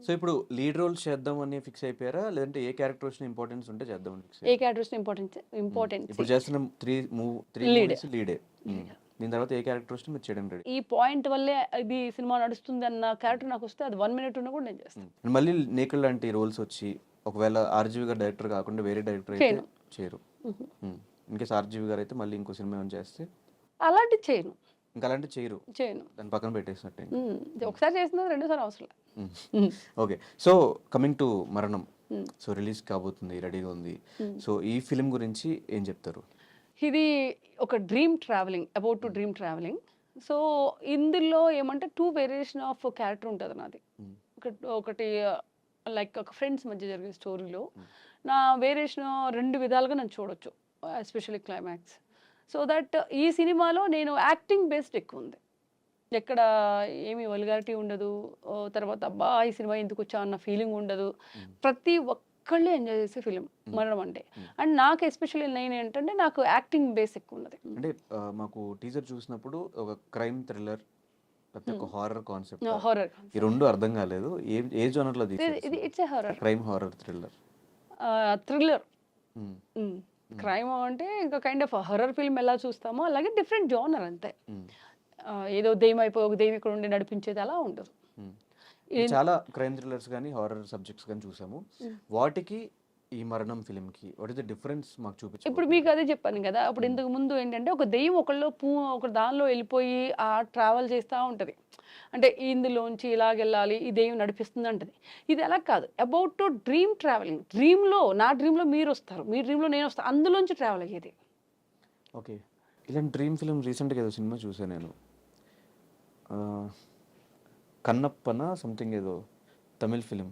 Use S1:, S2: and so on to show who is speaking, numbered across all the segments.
S1: So ఇప్పుడు lead roles చేద్దామని fix అయిపోయారా? లేదంటే ఏ క్యారెక్టర్ వచ్చిన ఇంపార్టెన్స్ ఉంటే చేద్దామని ఫిక్స్
S2: ఏ
S1: అయ్యారా?
S2: క్యారెక్టర్స్ ఇంపార్టెన్స్
S1: ఇప్పుడు చేస్తున్న 3
S2: లీడ్.
S1: మూవీస్ లీడే. దీని తర్వాత ఏ క్యారెక్టర్ వచ్చినా మీరు చేయడానికి రెడీ.
S2: ఈ పాయింట్ వల్లే ఇది సినిమా నడుస్తుంది అన్న క్యారెక్టర్ నాకు వస్తే అది 1 మినిట్ ఉన్నా కూడా నేను చేస్తాను.
S1: మళ్ళీ నేకల్ లాంటి రోల్స్ వచ్చి ఒకవేళ ఆర్జీవి గారు డైరెక్టర్ కాకుండా వేరే డైరెక్టర్ అయితే
S2: చేయను.
S1: చేయరు. ఇన్కేస్ ఆర్జీవి గారు అయితే మళ్ళీ ఇంకో సినిమా ఏమైనా చేస్తే
S2: అలాంటిది చేయను.
S1: ఇంకా అలాంటి చేయరు.
S2: చేయను.
S1: దాని పక్కన పెట్టేసినట్టే.
S2: ఒకసారి చేసినది రెండోసారి అవసరం లేదు.
S1: ఓకే. సో కమింగ్ టు మరణం. సో రిలీజ్ కాబోతుంది, రెడీగా ఉంది. సో ఈ ఫిలిం గురించి ఏం చెప్తారు?
S2: ఇది ఒక dream travelling, about to dream travelling. So ఇందులో ఏమంటే 2 వేరియేషన్ ఆఫ్ క్యారెక్టర్ ఉంటుంది నాది. ఒకటి లైక్ ఒక ఫ్రెండ్స్ మధ్య జరిగే స్టోరీలో నా వేరియేషన్ 2 విధాలుగా నన్ను చూడొచ్చు, ఎస్పెషల్లీ క్లైమాక్స్. సో దట్ ఈ సినిమాలో నేను యాక్టింగ్ బేస్డ్ ఎక్కువ ఉంది. ఎక్కడ ఏమి వల్గారిటీ ఉండదు. తర్వాత అబ్బా ఈ సినిమా ఎందుకు వచ్చా అన్న ఫీలింగ్ ఉండదు. ప్రతి ఒక్కళ్ళు ఎంజాయ్ చేసే ఫిలిం మరణం అంటే. అండ్ నాకు ఎస్పెషల్లీ నేను ఏంటంటే నాకు యాక్టింగ్ బేస్ ఎక్కువ ఉన్నది.
S1: అంటే మాకు టీజర్ చూసినప్పుడు ఒక క్రైమ్ థ్రిల్లర్, లేకపోతే ఒక హారర్ కాన్సెప్ట్,
S2: హారర్
S1: ఈ రెండు అర్థం కాలేదు. ఏ జోనర్లో
S2: ఇది
S1: తీసారు?
S2: It's a horror,
S1: crime, horror, thriller.
S2: Thriller. Crime అంటే ఇంకా కైండ్ ఆఫ్ హర్రర్ ఫిల్మ్ ఎలా చూస్తామో అలాగే డిఫరెంట్ జోనర్ అంతే. ఏదో దెయ్యం అయిపోయి ఒక దెయ్యం ఇక్కడ ఉండి నడిపించేది అలా ఉండదు.
S1: చాలా క్రైమ్ థ్రిల్లర్స్ కానీ హారర్ సబ్జెక్ట్స్ కానీ చూసాము. వాటికి ఈ మరణం ఫిలిం కి వాట్ ఇస్ ద డిఫరెన్స్ మాకు చూపించు.
S2: ఇప్పుడు మీకు అదే చెప్పాను కదా, అప్పుడు ఇంతకు ముందు ఏంటంటే ఒక దెయ్యం ఒక దానిలో వెళ్ళిపోయి ఆ ట్రావెల్ చేస్తూ ఉంటుంది. అంటే ఇందులోంచి ఇలాగెళ్ళాలి, ఈ దెయ్యం నడిపిస్తుంది అంటది. ఇది అలా కాదు, అబౌట్ టు డ్రీమ్ ట్రావెలింగ్. నా డ్రీమ్లో మీరు వస్తారు, మీ డ్రీమ్లో నేను వస్తాను, అందులోంచి ట్రావెల్ అయ్యేది.
S1: ఓకే. ఇలాంటి డ్రీమ్ ఫిలిం రీసెంట్గా ఏదో సినిమా చూసాను నేను, కన్నప్పన సంథింగ్, ఏదో తమిళ్ ఫిలిం.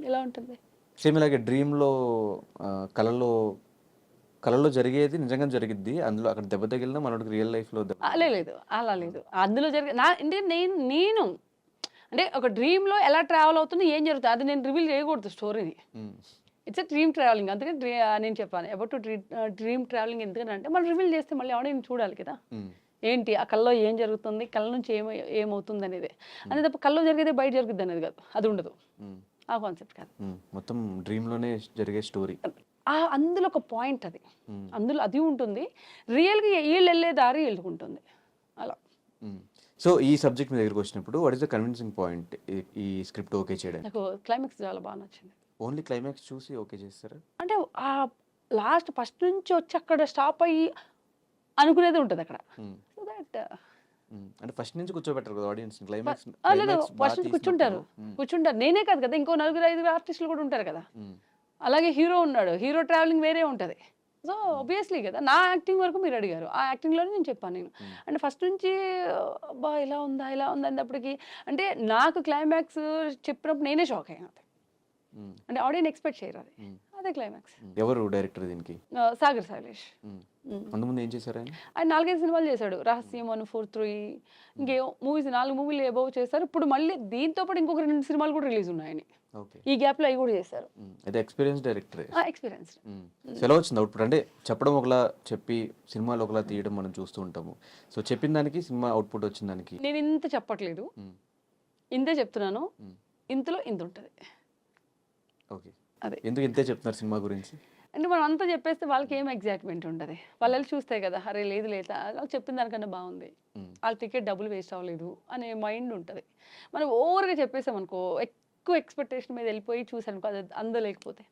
S2: ఎలా ఉంటుంది?
S1: సేమ్ ఇలాగే డ్రీమ్లో కళలో జరిగేది నిజంగా జరిగిద్ది. అందులో అక్కడ దెబ్బ తగిలినా మనోడికి రియల్ లైఫ్లో
S2: లేదు, అలా లేదు. అందులో అంటే నేను అంటే ఒక డ్రీమ్లో ఎలా ట్రావెల్ అవుతుంది, ఏం జరుగుతుంది, అది నేను రివీల్ చేయకూడదు స్టోరీని. It's a dream travelling. అందుకని నేను చెప్పాను అబౌట్ డ్రీమ్ ట్రావెలింగ్. ఎందుకంటే మనం రివీల్ చేస్తే మళ్ళీ ఆడియన్స్ చూడాలి కదా, ఏంటి ఆ కళ్ళలో ఏం జరుగుతుంది, కళ్ళ నుంచి ఏమవుతుంది అనేది. అనేది తప్ప కళ్ళలో జరిగేదే బయట జరుగుద్ది అనేది కాదు, అది ఉండదు. ఆ కాన్సెప్ట్ కాదు,
S1: మొత్తం డ్రీమ్లోనే జరిగే స్టోరీ.
S2: అందులో ఒక పాయింట్ అది, అందులో అది ఉంటుంది. రియల్గా వీళ్ళు వెళ్ళే దారి వెళ్ళుకుంటుంది అలా.
S1: సో ఈ సబ్జెక్ట్ మీ దగ్గరికి వచ్చినప్పుడు what is the convincing point ఈ స్క్రిప్ట్ ఓకే చేయడానికి?
S2: నాకు క్లైమాక్స్ చాలా బాగా నచ్చింది.
S1: ఓన్లీ క్లైమాక్స్ చూసి ఓకే చేస్తారా?
S2: అంటే ఆ లాస్ట్ ఫస్ట్ నుంచి వచ్చి అక్కడ స్టాప్ అయ్యి అనుకునేది ఉంటుంది అక్కడ. సో దట్
S1: అంటే ఫస్ట్ నుంచి కూర్చోబెట్టరు కదా ఆడియన్స్ క్లైమాక్స్?
S2: లేదు, ఫస్ట్ నుంచి కూర్చుంటారు. నేనే కాదు కదా, ఇంకో 4-5 ఆర్టిస్టులు కూడా ఉంటారు కదా. అలాగే హీరో ఉన్నాడు, హీరో ట్రావెలింగ్ వేరే ఉంటుంది. సో ఆబ్వియస్లీ కదా, నా యాక్టింగ్ వరకు మీరు అడిగారు, ఆ యాక్టింగ్లోనే నేను చెప్పాను. నేను అంటే ఫస్ట్ నుంచి అబ్బా ఇలా ఉందా అన్నప్పటికీ అంటే నాకు క్లైమాక్స్ చెప్పినప్పుడు నేనే షాక్ అయ్యాను. అంటే ఆడియన్స్ ఎక్స్పెక్ట్ చేయరు అది, అదే క్లైమాక్స్.
S1: ఎవరు డైరెక్టర్ దీనికి?
S2: సాగర్ శైలేష్.
S1: అంతకుముందు ఏం చేశారు ఆయన?
S2: 4-5 సినిమాలు చేశాడు. రహస్యం, 1, 4, 3 ఇంకేమో మూవీస్, 4 మూవీలు అబౌవ్ చేశారు. ఇప్పుడు మళ్ళీ దీంతో పాటు ఇంకొక 2 సినిమాలు కూడా రిలీజ్ ఉన్నాయని ఈ గ్యాప్లో అవి కూడా చేశారు.
S1: అయితే ఎక్స్పీరియన్స్ డైరెక్టర్.
S2: ఎక్స్పీరియన్స్.
S1: ఎలా వచ్చింది అవుట్పుట్? అంటే చెప్పడం ఒకలా, చెప్పి సినిమాలు ఒకలా తీయడం మనం చూస్తూ ఉంటాము. సో చెప్పిన దానికి సినిమా అవుట్పుట్ వచ్చిన దానికి
S2: నేను ఇంత చెప్పట్లేదు, ఇంతే చెప్తున్నాను. ఇంతలో ఇంత ఉంటుంది.
S1: ఓకే. అదే ఎందుకు ఇంతే చెప్తున్నారు సినిమా గురించి
S2: అంటే మనం అంతా చెప్పేస్తే వాళ్ళకి ఏం ఎగ్జైట్మెంట్ ఉంటుంది. వాళ్ళు వెళ్ళి చూస్తే కదా, అరే లేదు వాళ్ళు చెప్పిన దానికన్నా బాగుంది, వాళ్ళ టికెట్ డబ్బులు వేస్ట్ అవ్వలేదు అనే మైండ్ ఉంటుంది. మనం ఓవర్గా చెప్పేసామనుకో, ఎక్కువ ఎక్స్పెక్టేషన్ మీద వెళ్ళిపోయి చూసానుకో, అది అందలేకపోతే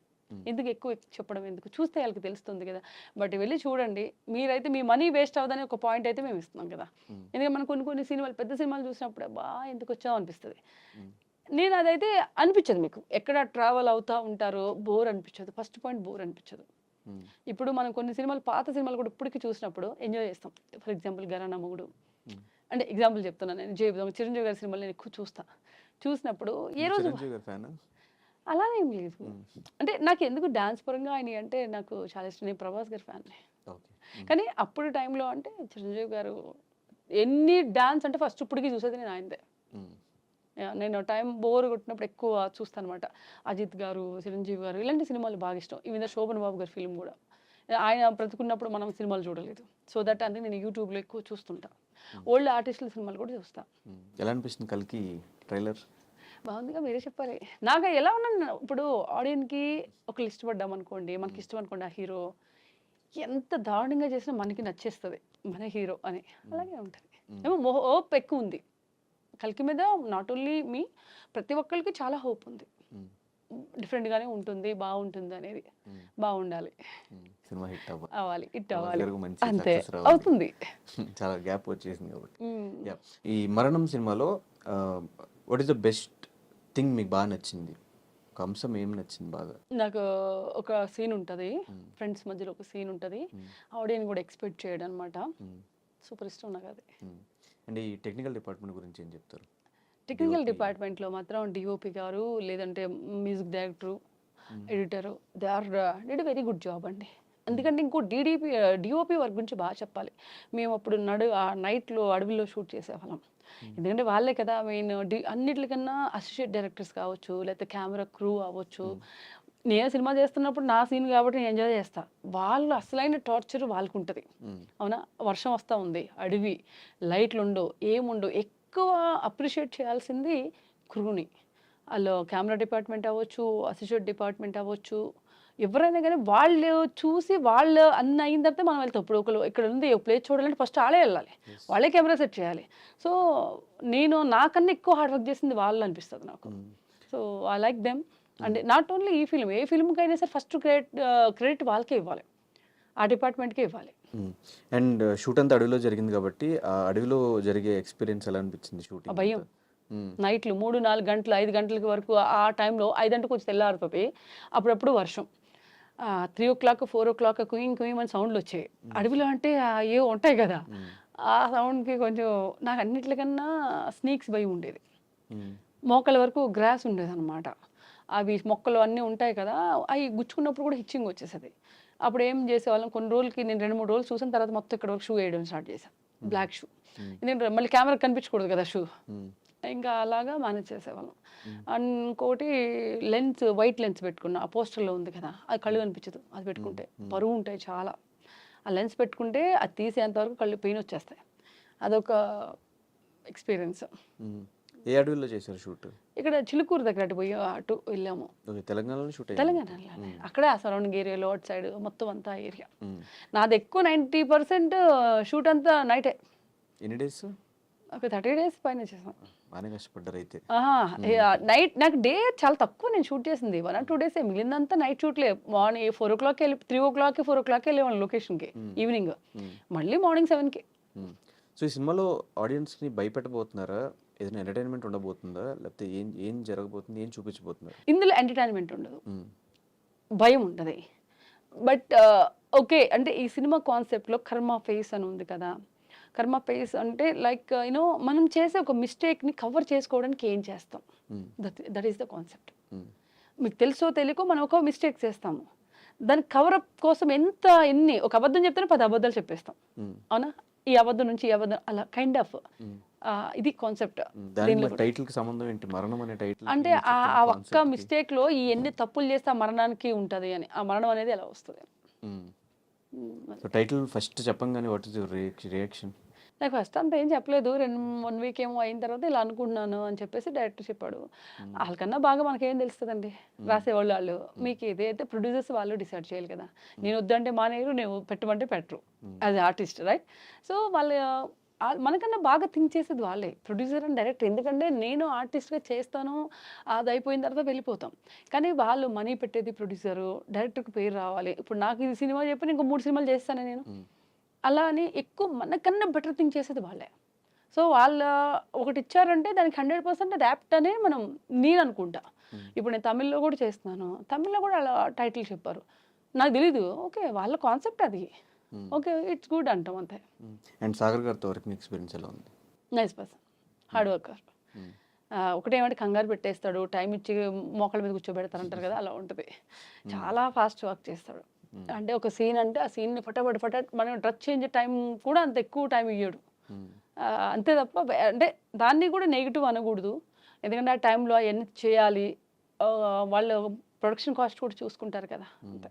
S2: ఎందుకు ఎక్కువ చెప్పడం ఎందుకు, చూస్తే వాళ్ళకి తెలుస్తుంది కదా. బట్ వెళ్ళి చూడండి, మీరైతే మీ మనీ వేస్ట్ అవ్వదని ఒక పాయింట్ అయితే మేము ఇస్తున్నాం కదా. ఎందుకంటే మనం కొన్ని సినిమాలు, పెద్ద సినిమాలు చూసినప్పుడే బా ఎందుకు వచ్చావు అనిపిస్తుంది. నేను అదైతే అనిపించదు. మీకు ఎక్కడ ట్రావెల్ అవుతూ ఉంటారో బోర్ అనిపించదు. ఫస్ట్ పాయింట్ బోర్ అనిపించదు. ఇప్పుడు మనం కొన్ని సినిమాలు, పాత సినిమాలు కూడా ఇప్పటికీ చూసినప్పుడు ఎంజాయ్ చేస్తాం. ఫర్ ఎగ్జాంపుల్ ఘరానా మొగుడు అంటే ఎగ్జాంపుల్ చెప్తున్నాను నేను. చిరంజీవి గారి సినిమాలు నేను ఎక్కువ చూసినప్పుడు ఏ రోజు అలానే ఏం లేదు. అంటే నాకు ఎందుకు డాన్స్ పరంగా ఆయన అంటే నాకు చాలా ఇష్టం. నేను ప్రభాస్ గారి ఫ్యాన్. కానీ అప్పుడు టైంలో అంటే చిరంజీవి గారు ఎన్ని డాన్స్ అంటే ఫస్ట్ ఇప్పటికీ చూసేది నేను ఆయనదే. నేను టైం బోర్ కొట్టినప్పుడు ఎక్కువ చూస్తాను అనమాట. అజిత్ గారు, చిరంజీవి గారు ఇలాంటి సినిమాలు బాగా ఇష్టం. ఈ మీద శోభన్ బాబు గారి ఫిల్మ్ కూడా. ఆయన బ్రతుకున్నప్పుడు మనం సినిమాలు చూడలేదు. సో దట్ అంటే నేను యూట్యూబ్లో ఎక్కువ చూస్తుంటా. ఓల్డ్ ఆర్టిస్టుల సినిమాలు కూడా చూస్తా.
S1: ఎలా అనిపిస్తుంది కల్కి ట్రైలర్?
S2: బాగుందిగా మీరే చెప్పాలి. నాకు ఎలా ఉన్నాను ఇప్పుడు ఆడియన్‌కి ఒకళ్ళు ఇష్టపడ్డాం అనుకోండి, మనకి ఇష్టం అనుకోండి ఆ హీరో. ఎంత దారుణంగా చేసినా మనకి నచ్చేస్తది. మన హీరో అని. అలాగే ఉంటది. ఏమో హోప్ ఎక్కువుంది. 'కల్కి' మీద నాట్ ఓన్లీ మీ ప్రతి ఒక్కళ్ళకి చాలా హోప్ ఉంది. డిఫరెంట్‌గానే ఉంటుంది, బావుంటుంది అనేది. బావుండాలి.
S1: సినిమా హిట్ అవ్వాలి.
S2: అవ్వాలి. హిట్
S1: ప్రభాస్
S2: అవ్వాలి.
S1: గారికి మంచి
S2: అంతే.
S1: సక్సెస్ రావాలి.
S2: అవుతుంది.
S1: చాలా గ్యాప్ వచ్చేసింది కాబట్టి.
S2: హ్మ్.
S1: యాహ్! ఈ 'మరణం' సినిమాలో what is the best thing మీకు బాగా నచ్చింది? ఒక అంశం ఏం నచ్చింది బాగా?
S2: నాకు ఒక సీన్ ఉంటది. ఫ్రెండ్స్ మధ్యలో ఒక సీన్ ఉంటది. ఆడియన్ కూడా ఎక్స్‌పెక్ట్ చేయడనమాట. సూపర్ ఇష్టం నాకది.
S1: అండ్ ఈ టెక్నికల్ డిపార్ట్మెంట్ గురించి ఏం చెప్తారు?
S2: టెక్నికల్ డిపార్ట్మెంట్‌లో మాత్రం డీఓపీ గారు, లేదంటే music director, editor they or did very good job అండి. ఎందుకంటే ఇంకో డీఓపీ వర్క్ గురించి బాగా చెప్పాలి. మేము అప్పుడు నైట్‌లో అడవిలో షూట్ చేసేవాళ్ళం. ఎందుకంటే వాళ్ళే కదా మెయిన్ అన్నిట్లికన్నా అసోసియేట్ డైరెక్టర్స్ కావచ్చు, లేకపోతే కెమెరా క్రూ అవ్వచ్చు. నేను సినిమా చేస్తున్నప్పుడు నా సీన్ కాబట్టి నేను ఎంజాయ్ చేస్తా. వాళ్ళు అసలైన టార్చర్ వాళ్ళకుంటది. అవునా? వర్షం వస్తా ఉంది, అడవి, లైట్లుండవు, ఏముండవు. ఎక్కువ అప్రిషియేట్ చేయాల్సింది క్రూని. ఆళ్ళు కెమెరా డిపార్ట్మెంట్ అవ్వచ్చు, అసోసియేట్ డిపార్ట్మెంట్ అవ్వచ్చు. ఎవరైనా గానీ వాళ్ళు చూసి వాళ్ళు అన్ని అయిన తర్వాత మనం వెళ్తాం. ఇప్పుడు ఇక్కడ ఉంది ఒక ప్లేస్ చూడాలంటే ఫస్ట్ ఆళ్ళే ఎళ్ళాలి. వాళ్ళే కెమెరా సెట్ చేయాలి. సో, నాకన్నా ఎక్కువ హార్డ్ వర్క్ చేసింది వాళ్ళు అనిపిస్తది నాకు. So, I like them. అంటే నాట్ ఓన్లీ ఈ ఫిల్మ్, ఏ ఫిల్మ్‌కైనా సరే ఫస్ట్ క్రెడిట్ వాళ్ళకే ఇవ్వాలి. ఆ డిపార్ట్మెంట్‌కే ఇవ్వాలి.
S1: అండ్ షూట్ అంతా అడవిలో జరిగింది కాబట్టి ఆ అడవిలో జరిగే ఎక్స్పీరియన్స్ ఎలా అనిపించింది
S2: ఆ
S1: షూటింగ్
S2: భయం.
S1: అంతా?
S2: నైట్‌లు 3, 4 గంటలు, 5 గంటలకి వరకు ఆ టైంలో 5 కొంచెం తెల్లారుతది. అప్పుడప్పుడు వర్షం. 3:00, 4:00 కుయింగ్ కుయింగ్ అని సౌండ్‌లొచ్చేయి. అడవిలో అంటే ఏవో ఉంటాయి గదా! ఆ సౌండ్‌కి కొంచెం నాకు అన్నిట్లికన్నా స్నేక్స్ భయం ఉండేది. మోకాళ్ళ వరకు గ్రాస్ ఉండేదనమాట. అవి మొక్కలు అన్నీ ఉంటాయి కదా! అయి గుచ్చుకున్నప్పుడు కూడా హిచ్చింగ్ వచ్చేసేది. అప్పుడేం చేసేవాళ్ళం కొన్ని రోజులకి నేను 2, 3 రోజులు చూసిన తర్వాత మొత్తం ఇక్కడి వరకు షూ ఏయడం స్టార్ట్ చేశా. Black shoe. ఎందుకంటే మళ్ళీ కెమెరాకి కనిపించకూడదు కదా షూ. ఇంకా అలాగా మేనేజ్ చేసేవాళ్ళం. ఇంకోటి వైట్ లెన్స్ పెట్టుకున్నా. ఆ పోస్టర్‌లో ఉంది కదా! అది కళ్ళు కనిపించదు. అది పెట్టుకుంటే. బరువుంటాయి చాలా. ఆ లెన్స్ పెట్టుకుంటే అది తీసేంత వరకు కళ్ళు పెయినొచ్చేస్తాయి. అదొక ఎక్స్‌పీరియన్స్.
S1: ఏ అడవిలో చేశారు షూట్?
S2: ఇక్కడ చిలుకూరు దగ్గర అటు వెళ్ళాము.
S1: ఓకే. తెలంగాణలోనే షూట్ అయింది.
S2: తెలంగాణలోనే. అక్కడే ఆ సరౌండింగ్ ఏరియాలో అటు సైడ్ మొత్తం అంతా ఏరియా. నాది ఎక్కువ 90% షూట్ అంతా నైటే.
S1: ఎన్ని డేస్?
S2: ఒక 30 డేస్ పైన చేసాం.
S1: బాగానే కష్టపడ్డారు అయితే.
S2: నైట్ నాకు డే చాలా తక్కువ నేను షూట్ చేసింది. 1 or 2 డేసే. మిగిలిందంతా నైట్ షూట్‌లే. మార్నింగ్ 4:00 3:00, 4:00 వెళ్ళేవాళ్ళం లొకేషన్‌కి ఈవినింగ్. మళ్ళీ మార్నింగ్ 7కి.
S1: సో ఈ సినిమాలో ఆడియన్స్‌ని భయపెట్టబోతున్నారా? ఏదైనా ఎంటర్‌టైన్‌మెంట్ ఉండబోతుందా? లేకపోతే ఏం ఏం జరగబోతుంది? ఏం చూపించబోతున్నారు?
S2: ఇందులో ఎంటర్‌టైన్‌మెంట్ ఉండదు. భయం ఉంటది. But okay. అంటే ఈ సినిమా కాన్సెప్ట్‌లో కర్మ ఫేస్ అని ఉంది కదా! కర్మ ఫేస్ అంటే లైక్ మనం చేసే ఒక మిస్టేక్‌ని కవర్ చేసుకోవడానికి ఏం చేస్తాం? That is the concept. మీకు తెలుసో తెలియకో మనం ఒక మిస్టేక్ చేస్తాము. దాని కవరప్ కోసం ఒక అబద్ధం చెప్తేనే 10 అబద్ధాలు చెప్పేస్తాం. అవునా? ఈ అబద్ధం నుంచి ఈ అబద్ధం అలా కైండ్ ఆఫ్ ఇది కాన్సెప్ట్.
S1: దానికి టైటిల్‌కి సంబంధం ఏంటి? మరణం అనే టైటిల్
S2: అంటే ఆ ఒక్క మిస్టేక్‌లో ఎన్ని తప్పులు చేస్తే ఆ మరణానికి ఉంటది అని. ఆ మరణం అనేది ఎలా వస్తది?
S1: సో టైటిల్ ఫస్ట్ చెప్పంగానే వాట్ ఈస్ యువర్ రియాక్షన్?
S2: నాకు ఫస్ట్ అంత ఏం చెప్పలేదు. 1 వీక్ ఏమో అయిన తర్వాత ఇలా అనుకుంటున్నాను అని చెప్పేసి డైరెక్టర్ చెప్పాడు. ఆళ్ళకన్నా బాగా మనకేం తెలుస్తదండి. రాసేవాళ్ళు ఆళ్ళు. మీకు ఏదైతే ప్రొడ్యూసర్స్ వాళ్ళు డిసైడ్ చేయాలి కదా! నేను వద్దంటే మానేయరు, నేను పెట్టమంటే పెట్టరు. As a artist right? So మనకన్నా బాగా థింక్ చేసేది వాళ్ళే. Producer and director. ఎందుకంటే నేను ఆర్టిస్ట్‌గా చేస్తాను. అది అయిపోయిన తర్వాత వెళ్ళిపోతాం. కానీ వాళ్ళు మనీ పెట్టేది ప్రొడ్యూసరు. డైరెక్టర్‌కి పేరు రావాలి. ఇప్పుడు నాకు ఈ సినిమా చెప్పి ఇంకో 3 సినిమాలు చేస్తానా నేను? అలా అని ఎక్కువ మనకన్నా బెటర్ థింక్ చేసేది వాళ్ళే. సో ఒకటిచ్చారంటే దానికి 100% అది యాప్ట్ అనే నేను అనుకుంటా. ఇప్పుడు నేను తమిళ్‌లో కూడా చేస్తున్నాను. తమిళ్‌లో కూడా అలా టైటిల్ చెప్పారు. నాకు తెలీదు. ఓకే. వాళ్ళ కాన్సెప్ట్ అది. ఓకే. ఇట్స్ గుడ్ అంటాం అంతే.
S1: అండ్ సాగర్ గారితో వర్కింగ్ ఎక్స్‌పీరియన్స్ ఎలా ఉంది?
S2: Nice person. Hard worker. ఒకటేమంటే కంగారు పెట్టేస్తాడు. టైం ఇచ్చి మోకాళ్ళ మీద కూర్చోబెడతారంటారు కదా! అలా ఉంటది. చాలా ఫాస్ట్ వర్క్ చేస్తాడు. అంటే ఒక సీన్ అంటే ఆ సీన్‌ని ఫటాఫట్ మనం డ్రెస్ చేంజ్ టైం కూడా అంత ఎక్కువ టైం ఇయ్యడు. అంతే తప్ప అంటే దాన్ని కూడా నెగెటివ్ అనకూడదు. ఎందుకంటే ఆ టైంలో అయన్నీ చేయాలి. వాళ్ళు ప్రొడక్షన్ కాస్ట్ కూడా చూసుకుంటారు కదా! అంతే.